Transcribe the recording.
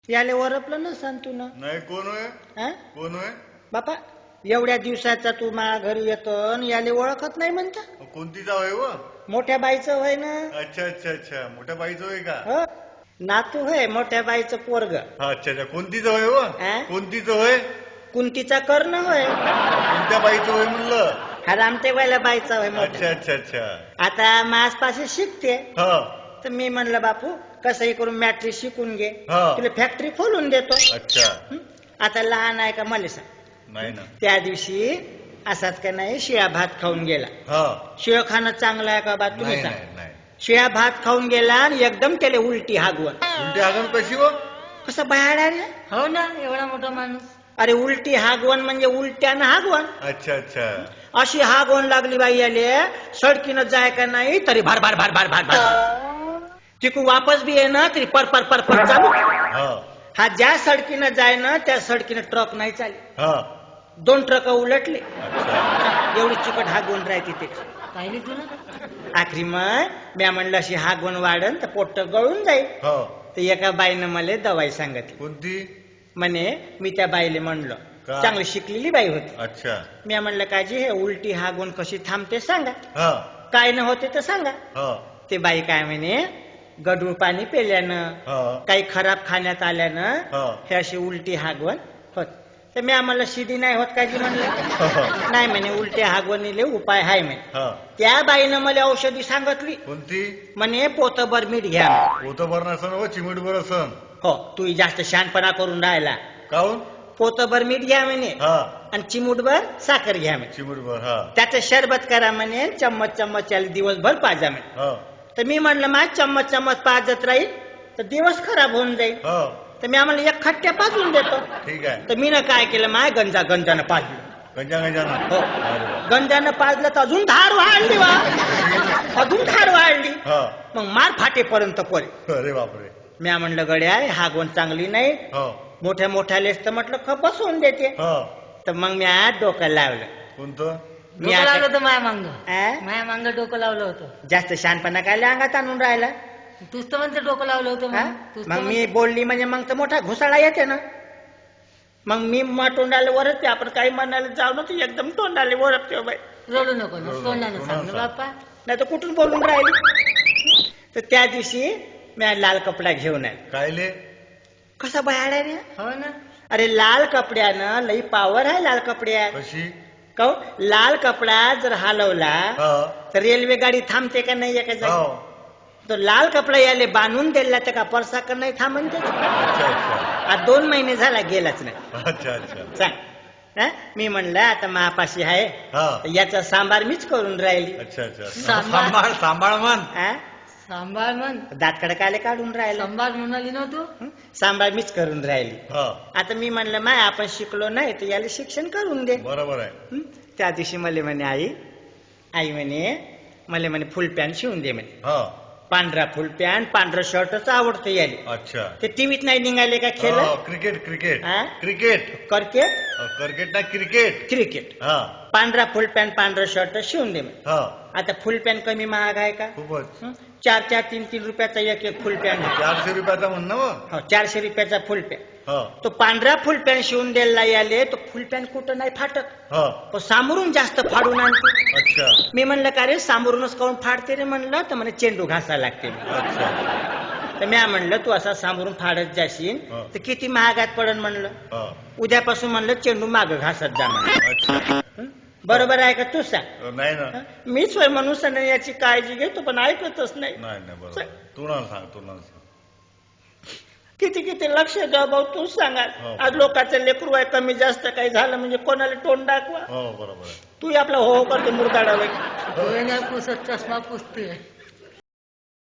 याले ओरपलं ना सांगतो ना. नाही कोण होय? हा कोण होय? बापा एवढ्या दिवसाचा तू माझ्या घरी येतो आणि याले ओळखत नाही म्हणता. कोणती जाव आहे व? मोठ्या बाईचं होय ना. अच्छा अच्छा अच्छा मोठ्या बाईचं होय का? हो नातू होय मोठ्या बाईचं पोरग. हा अच्छा अच्छा कोणतीच होय व? हा? कोणतीच होय? कुंतीचा कर्ण होय. कोणत्या बाईचं होय म्हणलं? हा रामटेकवायला बाईचा होय अच्छा मोठा. अच्छा अच्छा आता माझपाशी शिकते हा तर मी म्हणलं बापू कसंही करून मॅट्रिक शिकून घे हा. तुला फॅक्टरी खोलून देतो. अच्छा हं? आता लहान आहे का मला सांग. नाही ना. त्या दिवशी असाच का नाही शिळा भात खाऊन गेला. हा शिळ खाणं चांगलं आहे का बा तुम्ही नाही सांग. नाही नाही. शिळा भात खाऊन गेला आणि एकदम त्याला उलटी हागवण. उलटी हागण कशी व? कसं बाहेर रे. हो ना एवढा मोठा माणूस. अरे उलटी हागवण म्हणजे उलट्यानं हागवण. अच्छा अच्छा अशी हागवण लागली बाई याले सडकीनं जाय का नाही तरी भार भार भार भार भार भार तिकू वापस बी आहे ना तरी पर पर पर पर चालू. हा हा ज्या सडकीनं जाय ना त्या सडकीनं ट्रक नाही चालली. हा 2 ट्रक उलटले. अच्छा एवढी चिकट हागवण राहते त्याची. पाहिली तुला? आखरी मग म्या म्हणलं अशी हागवण वाढन तर पोट गळून जाईल. हो तर एका बाईनं मला दवाई सांगितली. कोणती? म्हणे मी त्या बाईले म्हणलं का? चांगली शिकलेली बाई होती. अच्छा मी म्हणलं काजी हे उलटी हागवण कशी थांबते सांगा. हा काय न होते तर सांगा. हा ते बाई काय म्हणे गढूळ पाणी पेल्यानं हा काही खराब खाण्यात आल्यानं हा हे अशी उलटी हागवण होत. तर मी आम्हाला शिदी नाही होत काजी म्हणलं. हा नाही म्हणे उलट्या हागवणीले उपाय हाय म्हणे. हा त्या बाईनं मला औषधी सांगितली. कोणती? म्हणे पोतभर मीठ घ्या म्हणे. पोतं भर नसन व चिमट भर असन. हो तू जास्त शहाणपणा करून राहिला. काऊन? पोतभर मीठ घ्या म्हणे हा आणि चिमूटभर साखर घ्या म्हणे. चिमट भर हा त्याचं शरबत करा म्हणे चम्मच चम्मच याला दिवसभर पाजा म्हणे. हा तर मी म्हणलं मा चम्मच चम्मच पाजत राहील तर दिवस खराब होऊन जाईल. हा तर मी आम्हाला 1 खट्ट्या पाजून देतो. ठीक आहे. तर मी ना काय केलं माय गंजानं पाजलं. गंजा गंजाना हो अरे वा. गंजानं पाजलं तर अजून धार वाढली वा. अजून धार वाढली. हा मग मार फाटेपर्यंत पडे. अरे बापरे. मी म्हणलं गड्या हागवण चांगली नाही. हो मोठ्या मोठ्या लेस तर म्हटलं खप बसवून देते. हा तर मग मी आज डोकं लावलं. कोणतं? मी डोकं आता- लावलं होतं माया मांग. आ? माया मांग डोकं लावलं होतं. जास्त शहाणपणा काय अंगात आणून राहिला. तूच तर म्हणते डोकं लावलं होतं हा? मग. तूच तर मग मी म्हणते. बोलली म्हणजे मग तर मोठा घुसाळा येते ना. मग मी तोंडाला वरच आपण काही म्हणायला जाऊ ना तर एकदम तोंडाला वरपते बाई. रडू नको ना रडू तोंडानं नको, सांग ना तोंडानं बाप्पा. नाही तर कुठून बोलून राहिली. तर त्या दिवशी मी लाल कपडा घेऊन आले. कायले? कसा बयाडा रे. हो ना अरे लाल कपड्यानं लई पावर आहे लाल कपड्यात. कशी? काऊ लाल कपडा जर हलवला हा तर रेल्वे गाडी थांबते का नाही एका हो जागी. तो लाल कपडा याले बांधून दिला तर का परसाकर नाही थांबन त्याचं. अच्छा अच्छा आज 2 महिने झाला गेलाच नाही. अच्छा अच्छा सांग. हा? मी म्हणलं आता महापाशी आहे हा तर याचा सांबार मीच करून राहिली. अच्छा अच्छा सांबार. सांभाळ सांभाळ म्हण. हा? सांभाळ म्हण. दात कडकाले काढून राहिला. सांभाळ म्हणाली ना तू. सांबार मीच करून राहिली. हा आता मी म्हणलं माय आपण शिकलो नाही तर याला शिक्षण करून दे. बरोबर आहे. हं? त्या दिवशी मला म्हणे आई म्हणे मला म्हणे फुल पॅन्ट शिवून दे म्हणे. हा पांढरा फुल पॅन्ट पांढरं शर्टच आवडतं याले. अच्छा ते टीव्हीत नाही निघाले का खेळ. हो, क्रिकेट क्रिकेट हा? क्रिकेट क्रिकेट क्रिकेट ना क्रिकेट. क्रिकेट हा पांढरा फुल पॅन्ट पांढरं शर्ट शिवून दे म्हणे. हा आता फुल पॅन्ट कमी महाग आहे का. खूपच. 4 3 रुपयाचा एक फुल पॅन्ट. 400 रुपयाचा म्हण ना मग. हो 400 रुपयाचा फुल पॅन्ट. हा तो पांढरा फुल पॅन्ट शिवून द्यायला याले तो फुल पॅन्ट कुठं नाही फाटत. हा तो सामोरून जास्त फाडून आणते. अच्छा मी म्हणलं का रे सामोरूनच काऊन फाडते रे म्हणलं तर म्हणे चेंडू घासायला लागते. अच्छा तर मी म्हणलं तू असा सामोरून फाडत जाशील हा. तर किती महागात पडन म्हणलं. हा उद्यापासून म्हणलं चेंडू माग घासत जा म्हणलं. अच्छा हं? बरोबर आहे का तू सांग. नाही ना मीच होय म्हणून याची काळजी घेतो पण ऐकतच नाही. नाही नाही बरोबर. तू ना सांग तू ना सांग. किती किती लक्ष द्या भाऊ तू सांगा. हो. आज लोकांचं लेकरू आहे कमी जास्त काही झालं म्हणजे कोणाला तोंड दाखवा. हो बरोबर आहे. तू आपला हो करते मुरदाडा वगैरे. डोळे नाही पुसत चष्मा पुसते.